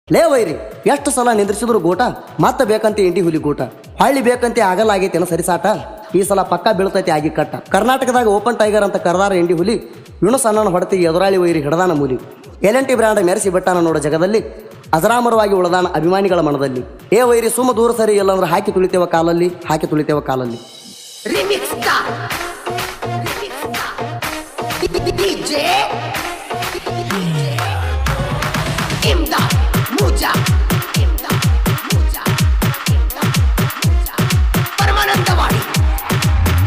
ಲೇ ವೈರಿ ಎಷ್ಟು ಸಲ ನಿಂದ್ರಿಸಿದ್ರು ಗೋಟ ಮತ್ತೆ ಬೇಕಂತೆ ಇಂಡಿ ಹುಲಿ ಗೋಟ ಹಳ್ಳಿ ಬೇಕಂತೆ ಆಗಲಾಗೈತೇನ ಸರಿಸಾಟ ಈ ಸಲ ಪಕ್ಕ ಬೀಳ್ತೈತಿ ಆಗಿ ಕಟ್ಟ ಕರ್ನಾಟಕದಾಗ ಓಪನ್ ಟೈಗರ್ ಅಂತ ಕರ್ದಾರ ಇಂಡಿ ಹುಲಿ ವಿಣು ಸಣ್ಣನ ಹೊಡೆತಿಗೆ ಎದುರಾಳಿ ವೈರಿ ಹಿಡದಾನ ಮೂಲಿ ಎಲ್&ಟಿ ಬ್ರ್ಯಾಂಡ್ ಮೆರೆಸಿ ಬಿಟ್ಟಾನ ನೋಡ ಜಗದಲ್ಲಿ ಅಜರಾಮರವಾಗಿ ಉಳದಾನ ಅಭಿಮಾನಿಗಳ ಮನದಲ್ಲಿ ಏ ವೈರಿ ಸುಮ್ಮ ದೂರ ಸರಿ ಇಲ್ಲಂದ್ರೆ ಹಾಕಿ ತುಳಿತೇವ ಕಾಲಲ್ಲಿ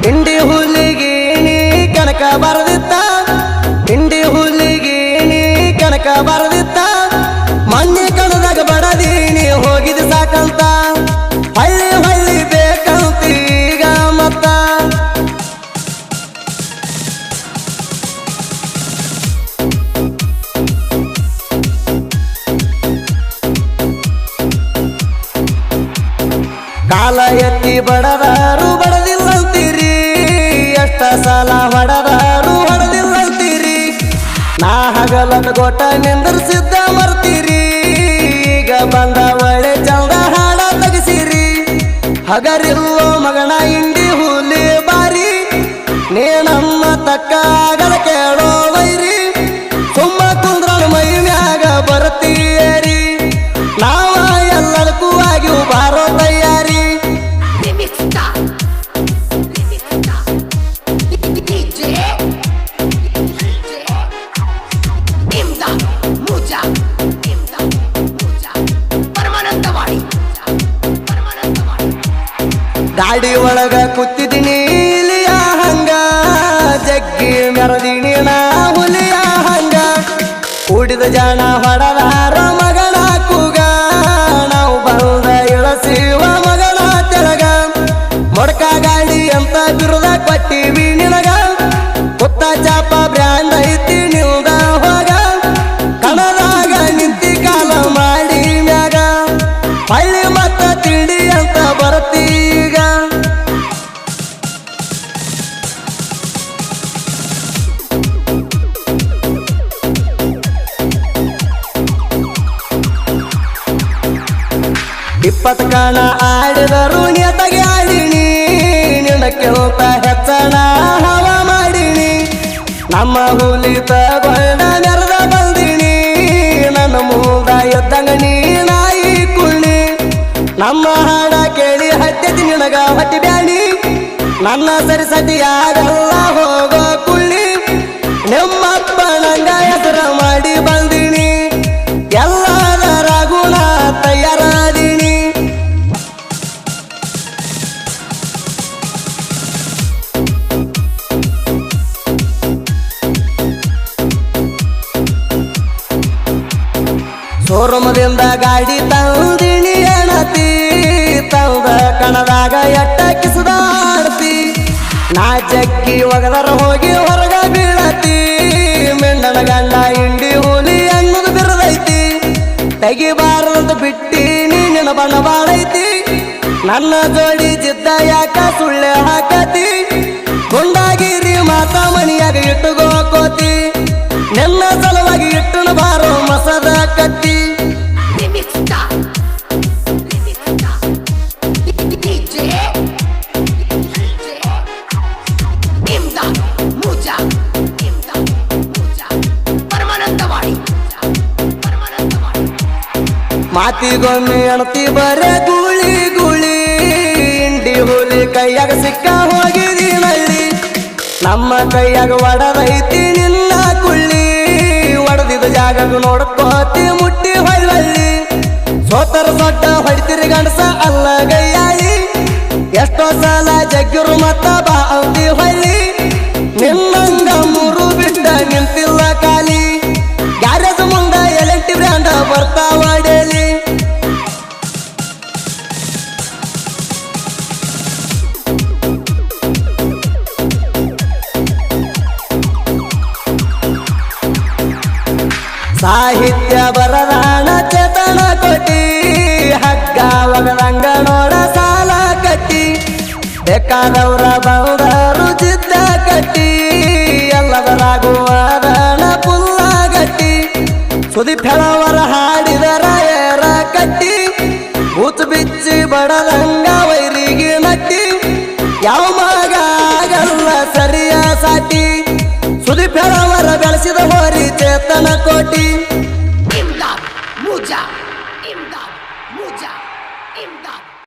ಇಂಡಿ ಹುಲಿಗೆ ನೀ ಕನಕ ಬರದಿತ್ತ ಇಂಡಿ ಹುಲಿಗೆ ನೀ ಕನಕ ಬರದಿತ್ತ ಮೊನ್ನೆ ಕಣದಾಗ ಬಡದೀನಿ ಹೋಗಿದ ಸಾಕಂತ ಹಳ್ಳಿ ಬೇಕಂತ ಈಗ ಮತ್ತ ಕಾಲ ಎತ್ತಿ ಬಡದಾರು ಬಡದಿಲ್ಲಂತೀರಿ ಎಷ್ಟ ಸಲ ಹೊಡೆದಿಲ್ಲಂತೀರಿ ನಾ ಹಗಲದ ಗೋಟ ನಿಂದ್ರಿಸಿದ್ದ ಮರ್ತೀರಿ ಈಗ ಬಂದ ಒಳ್ಳೆ ಚಂದ ಹಾಡ ತಗಸಿರಿ ಹಗರಿಲ್ಲೋ ಮಗನ ಇಂಡಿ ಹುಲಿ ಬಾರಿ ನೀ ನಮ್ಮ ತಕ್ಕ ಆಗಲ ಕೇಳೋ ವೈರಿ ಸುಮ್ಮ ಕುಂದ್ರ ಮೈ ಮ್ಯಾಗ ಬರ್ತೀಯರಿ ನಾವ ಎಲ್ಲದಕ್ಕೂ ಆಗಿ ಬಾರೋ ತಯಾರಿ ಗಾಡಿ ಒಳಗ ಕೂತಿದ್ದೀನಿ ಇಲಿಯ ಹಂಗ ಜಗ್ಗಿ ಮೆರದಿನಿ ನಾ ಹುಲಿಯ ಹಂಗ ಕೂಡಿದ ಜನ ಹೊಡದಾರ ಮಗನ ಕೂಗ ನಾವು ಬಂದ ಇಳಸಿವ ಮಗನ ತೆಳಗ ಮೊಡಕ ಗಾಡಿ ಅಂತ ಬಿರುದ ಕೊಟ್ಟಿವಿ ನಿನಗ ಕುತ್ತ ಚಾಪ ಬ್ರ್ಯಾಂಡ್ ಐತಿ ನಿಲ್ದ ಹೋಗ ಕಣದಾಗ ನಿಂತಿ ಕಾಲ ಮಾಡಿ ಮ್ಯಾಗ ಹಳ್ಳಿ ಮತ್ತ ತಿಂಡಿ ಅಂತ ಬರ್ತೀಗ ಇಪ್ಪತ್ತು ಕಣ ಆಡಿದರು ನೇತಗೆ ಆಡಿನಿ ನಿನ್ನ ಕೆಲಸ ಹೆಚ್ಚಣ ಹವ ಮಾಡಿನಿ ನಮ್ಮ ಹುಲಿ ತಗೊಂಡ ನೆರೆದ ಬಂದಿನಿ ನನ್ನ ಮೂದ ಎದ್ದಂಗ ನೀ ನಾಯಿ ಕುಳ್ಳಿ ನಮ್ಮ ಹಾಡ ಕೇಳಿ ಹತ್ತಿ ನಿನಗ ಹೊಟ್ಟಿ ಬ್ಯಾನಿ ನನ್ನ ಸರಿಸತಿ ಆಗಲ್ಲ ಹೋಗೋ ಕುಳ್ಳಿ ನಿಮ್ಮಪ್ಪ ನಂಗ ಹೆಸರ ಮಾಡಿ ಬಂದಿನಿ ಎಲ್ಲದರ ಗುಣ ತಯಾರಾದೀನಿ ಶೋರೂಮದಿಂದ ಗಾಡಿ ತಂದಿನಿ ಎಣತಿ ತಂದ ಕಣದಾಗ ಎಟ್ಟ ಕಿಸದಾಡ್ತಿ ನಾ ಜಗ್ಗಿ ಒಗದರ ಹೋಗಿ ಹೊರಗ ಬೀಳತಿ ಮೆಂಡನ ಗಂಡ ಇಂಡಿ ಹುಲಿ ಅನ್ನೋದು ಬಿರದೈತಿ ತೆಗಿಬಾರದಂತ ಬಿಟ್ಟಿನಿ ನಿನ್ನ ಬಣ್ಣ ಬಾಳೈತಿ ನನ್ನ ಜೋಡಿ ಜಿದ್ದ ಯಾಕ ಸುಳ್ಳೆ ಹಾಕತಿ ಗುಂಡಾಗಿರಿ ಮಾತಾ ಮನಿಯಾಗ ಇಟ್ಟುಗೋಕೋತಿ ನಿನ್ನ ಸಲುವಾಗಿ ಇಟ್ಟನ ಬಾರೋ ಮಸದ ಕತ್ತಿ ಮಾತಿಗೊಮ್ಮೆ ಅಣತಿ ಬರೇ ಗೂಳಿ ಇಂಡಿ ಹುಲಿ ಕೈಯಾಗ ಸಿಕ್ಕ ಹೋಗಿದಿ ನಳ್ಳಿ ನಮ್ಮ ಕೈಯಾಗ ಒಡದೈತಿ ನಿನ್ನ ಕುಳ್ಳಿ ಒಡದಿದ ಜಾಗಗ ನೋಡ್ಕೋತಿ ಮುಟ್ಟಿ ಹೊಳ್ಳಿ ಸೋತರ ಸೊಡ್ಡ ಹೊಡಿತಿರಿ ಗಂಡಸ ಅಲ್ಲ ಗೈಯಾಳಿ ಎಷ್ಟೋ ಸಲ ಜಗ್ಗಿರು ಮತ್ತ ಬಾ ಅಂತಿ ಹೊಳ್ಳಿ ನಿನ್ನಂಗ ಮೂರು ಬಿಟ್ಟ ನಿಂತಿಲ್ಲ ಖಾಲಿ ಗ್ಯಾರೇಜ್ ಮುಂದ ಎಲ್&ಟಿ ಬ್ರ್ಯಾಂಡ್ ಬರ್ತಾವ ಡೇಲಿ ಸಾಹಿತ್ಯ ಬರದಾಣ ಚೇತನ ಕೊಟ್ಟಿ ಹಗ್ಗ ಒಗದಂಗ ನೋಡ ಸಾಲ ಕಟ್ಟಿ ಬೇಕಾದವ್ರ ಬಂದರು ಜಿದ್ದ ಕಟ್ಟಿ ಎಲ್ಲದರಾಗುವ ಸುದೀಪ್ ಹೇಳವರ ಹಾಡಿದರ ಬಡದ